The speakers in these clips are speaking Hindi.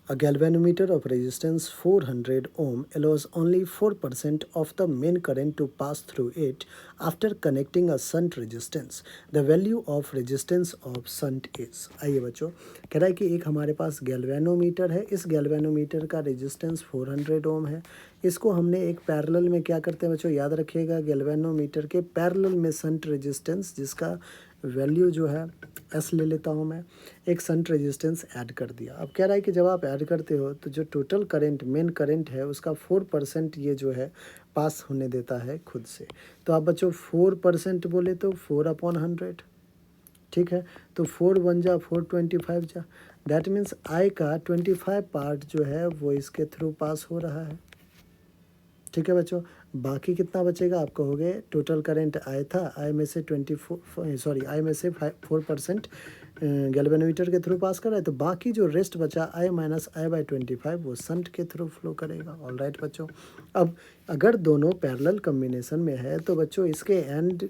A galvanometer of resistance 400 ohm allows only 4% of the main current to pass through it after connecting a shunt resistance. The value of resistance of shunt is। आइए बच्चों, कह रहा है कि एक हमारे पास गैल्वेनोमीटर है। इस गैल्वेनोमीटर का रेजिस्टेंस 400 ओम है। इसको हमने एक पैरेलल में क्या करते हैं बच्चों, याद रखिएगा, गैल्वेनोमीटर के पैरेलल में शंट रेजिस्टेंस, जिसका वैल्यू जो है एस ले लेता हूँ मैं, एक शंट रेजिस्टेंस ऐड कर दिया। अब कह रहा है कि जब आप ऐड करते हो तो जो टोटल करंट, मेन करंट है, उसका 4% ये जो है पास होने देता है खुद से। तो आप बच्चों 4% बोले तो 4/100, ठीक है। तो 4 1 जा 4 25 जा, दैट मीन्स आई का 25 पार्ट जो है वो इसके थ्रू पास हो रहा है, ठीक है बच्चों। बाकी कितना बचेगा, आप कहोगे टोटल करंट आई था, आई में से 4% गैल्वेनोमीटर के थ्रू पास कर रहा है, तो बाकी जो रेस्ट बचा आई माइनस आई बाई 25 वो शंट के थ्रू फ्लो करेगा। ऑल राइट बच्चों। अब अगर दोनों पैरेलल कॉम्बिनेशन में है तो बच्चों इसके एंड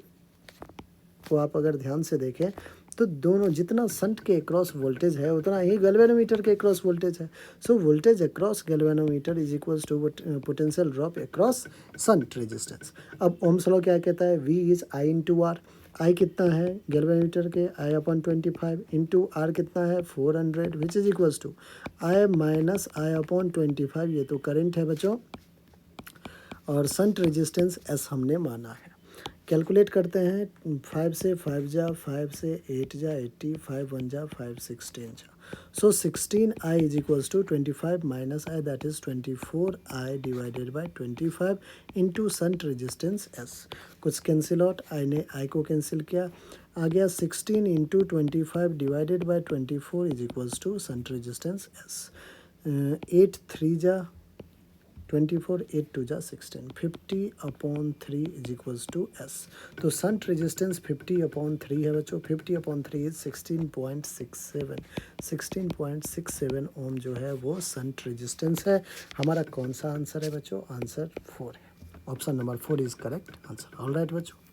को आप अगर ध्यान से देखें तो दोनों, जितना शंट के अक्रॉस वोल्टेज है उतना ही गैल्वेनोमीटर के अक्रॉस वोल्टेज है। So voltage across galvanometer is equals to potential drop across shunt resistance. अब ओम्स लॉ क्या कहता है, V is I into R. I कितना है गैल्वेनोमीटर के, I/25 इंटू आर कितना है 400, which is equals to I minus I/25। ये तो करंट है बच्चों, और शंट रेजिस्टेंस S हमने माना है। कैलकुलेट करते हैं, 5 से 5 जा, 5 से 8 जा 80, 5 1 जा 5 16 जा। So 16I is equals to 25 minus I, that is 24I divided by 25 into shunt resistance S। कुछ कैंसिल आउट, आई ने आई को कैंसिल किया, आ गया 16 into 25 divided by 24 is equals to shunt resistance S। 8 3 जा 24, 8 2 जा 16, 50/3 इज इक्वल्स टू S। तो शंट रेजिस्टेंस 50/3 है बच्चों। 50/3 इज 16.67 ओम जो है वो शंट रेजिस्टेंस है। हमारा कौन सा आंसर है बच्चों, आंसर 4 है। Option number 4 is correct answer. All right बच्चों।